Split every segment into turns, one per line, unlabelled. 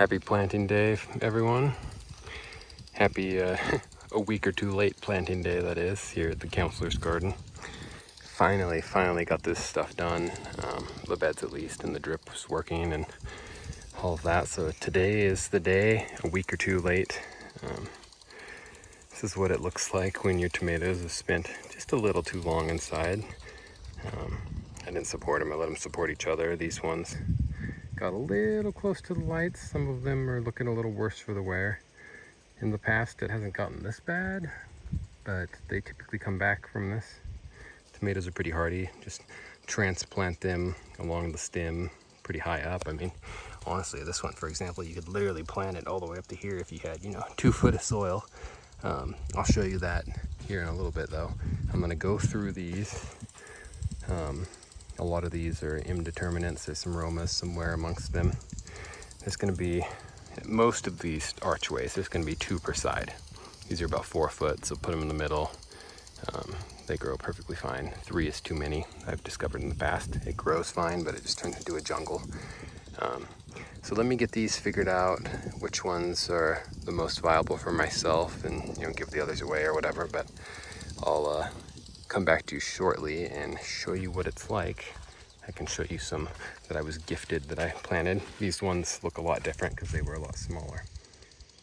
Happy planting day, everyone. Happy a week or two late planting day, that is, here at the counselor's garden. Finally got this stuff done. The beds at least, and the drip was working and all of that. So today is the day, a week or two late. This is what it looks like when your tomatoes have spent just a little too long inside. I didn't support them, I let them support each other. These ones got a little close to the lights. Some of them are looking a little worse for the wear. In the past, it hasn't gotten this bad, but they typically come back from this. Tomatoes are pretty hardy. Just transplant them along the stem pretty high up. I mean, honestly, this one, for example, you could literally plant it all the way up to here if you had, 2 foot of soil. I'll show you that here in a little bit, though. I'm going to go through these. A lot of these are indeterminates. There's some Romas somewhere amongst them. There's going to be, most of these archways, there's going to be 2 per side. These are about 4 foot, so put them in the middle. They grow perfectly fine. 3 is too many, I've discovered in the past. It grows fine, but it just turns into a jungle. So let me get these figured out, which ones are the most viable for myself, and give the others away or whatever. But I'll come back to you shortly and show you what it's like. I can show you some that I was gifted that I planted. These ones look a lot different because they were a lot smaller.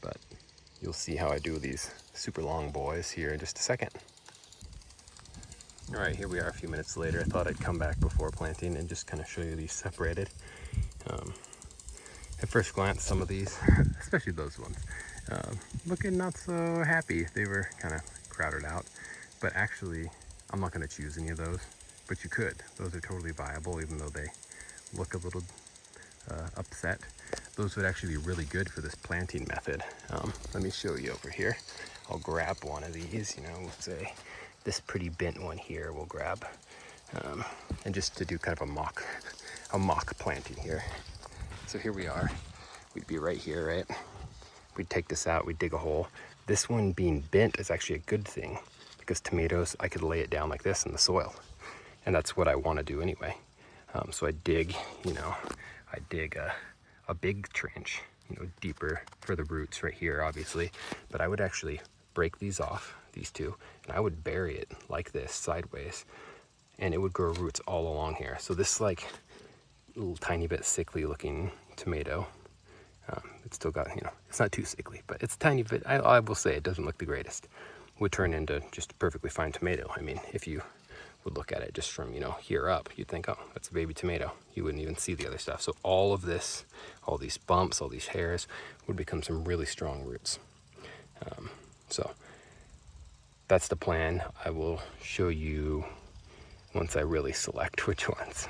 But you'll see how I do these super long boys here in just a second. All right, here we are a few minutes later. I thought I'd come back before planting and just kind of show you these separated. At first glance, some of these, especially those ones, looking not so happy. They were kind of crowded out, but actually, I'm not going to choose any of those, but you could. Those are totally viable, even though they look a little upset. Those would actually be really good for this planting method. Let me show you over here. I'll grab one of these, let's say this pretty bent one here we'll grab. And just to do kind of a mock planting here. So here we are. We'd be right here, right? We'd take this out, we'd dig a hole. This one being bent is actually a good thing, because tomatoes, I could lay it down like this in the soil. And that's what I want to do anyway. So I dig, I dig a big trench, deeper for the roots right here, obviously. But I would actually break these off, these two, and I would bury it like this, sideways. And it would grow roots all along here. So this like little tiny bit sickly looking tomato, it's still got, it's not too sickly, but it's a tiny bit, I will say it doesn't look the greatest, would turn into just a perfectly fine tomato. I mean, if you would look at it just from, here up, you'd think, oh, that's a baby tomato. You wouldn't even see the other stuff. So all of this, all these bumps, all these hairs would become some really strong roots. So that's the plan. I will show you once I really select which ones.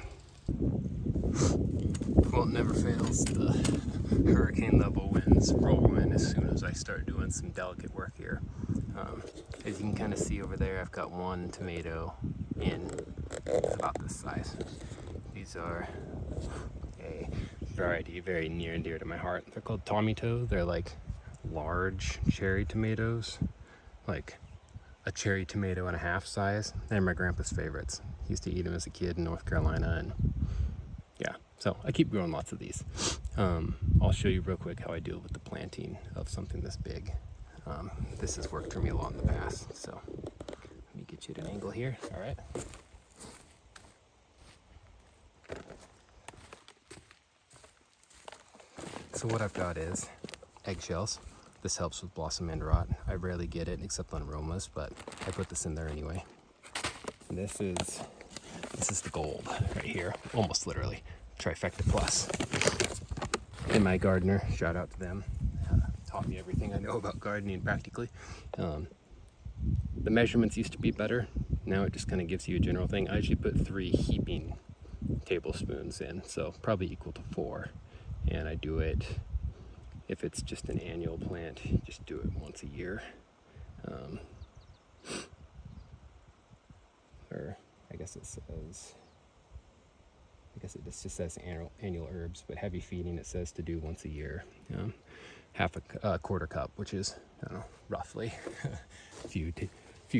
Well, it never fails, the hurricane level winds roll in as soon as I start doing some delicate work here. As you can kind of see over there, I've got one tomato in. It's about this size. These are a variety very near and dear to my heart. They're called tomato. They're like large cherry tomatoes, like a cherry tomato and a half size. They're my grandpa's favorites. He used to eat them as a kid in North Carolina, and yeah, so I keep growing lots of these. I'll show you real quick how I deal with the planting of something this big. This has worked for me a lot in the past, so let me get you at an angle here. All right. So what I've got is eggshells. This helps with blossom end rot. I rarely get it except on Romas, but I put this in there anyway. And this is the gold right here, almost literally, trifecta plus. And my gardener, shout out to them, taught me everything I know about gardening practically. The measurements used to be better. Now it just kind of gives you a general thing. I usually put 3 heaping tablespoons in, so probably equal to 4. And I do it, if it's just an annual plant, just do it once a year. Or I guess it just says annual herbs, but heavy feeding it says to do once a year. Half a quarter cup, which is, I don't know, roughly a few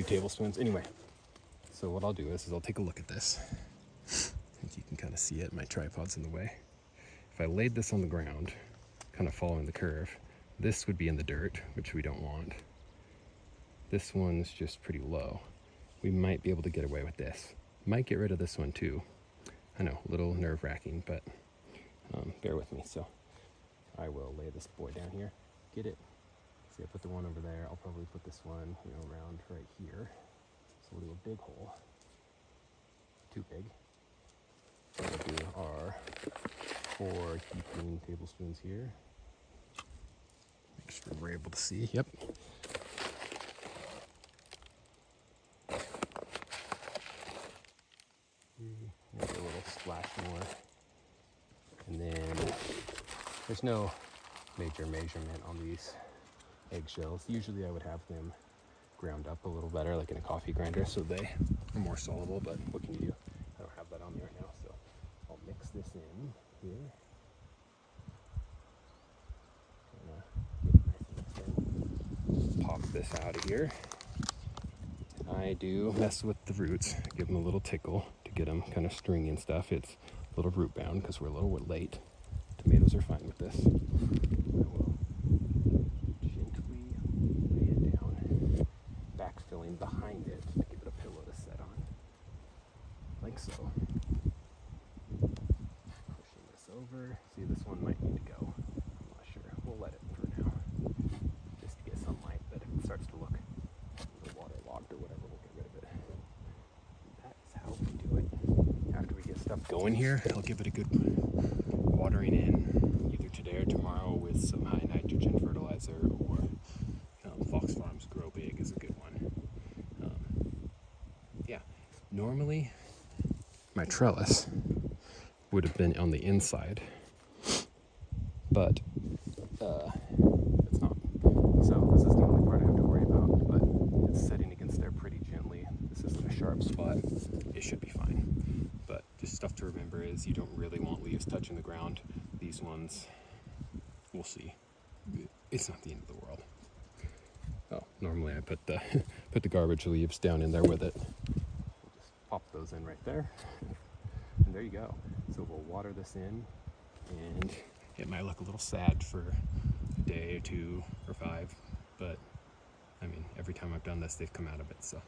tablespoons. Anyway, so what I'll do is I'll take a look at this. As you can kind of see it, my tripod's in the way. If I laid this on the ground, kind of following the curve. This would be in the dirt, which we don't want. This one's just pretty low. We might be able to get away with this. Might get rid of this one too. I know, a little nerve-wracking, but bear with me. So I will lay this boy down here, get it. See, I put the one over there. I'll probably put this one, around right here. So we'll do a big hole. Too big. What we'll do are 4 heaping tablespoons here. Make sure we're able to see. Yep. Maybe a little splash more. And then there's no major measurement on these eggshells. Usually I would have them ground up a little better, like in a coffee grinder, so they are more soluble, but what can you do? I don't have that on me right now, so I'll mix this in here. Pop this out of here. I do mess with the roots, give them a little tickle to get them kind of stringy and stuff. It's a little root bound because we're a little late. Tomatoes are fine with this. I will gently lay it down, backfilling behind it to give it a pillow to set on, like so. Pushing this over. See, this one might need to go. I'm not sure. We'll let it for now, just to get sunlight. But if it starts to look waterlogged or whatever, we'll get rid of it. And that's how we do it. After we get stuff going here, I'll give it a good watering in either today or tomorrow with some high nitrogen fertilizer, or Fox Farms Grow Big is a good one. Yeah, normally my trellis would have been on the inside, but it's not. So this is the only part I have to worry about, but it's setting against there pretty gently. This isn't a sharp spot. It should be fine. But just stuff to remember is you don't really want leaves touching the ground. These ones, we'll see. It's not the end of the world. Oh, normally I put the garbage leaves down in there with it. We'll just pop those in right there. And there you go. So we'll water this in, and it might look a little sad for a day or 2 or 5, but I mean, every time I've done this, they've come out of it. So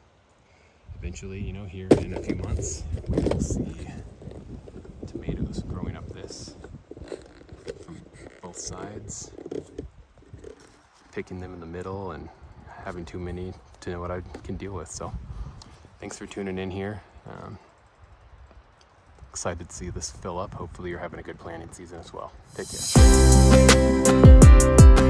eventually, here in a few months, we will see tomatoes growing up this from both sides, picking them in the middle and having too many to know what I can deal with. So thanks for tuning in here. Excited to see this fill up. Hopefully you're having a good planting season as well. Take care.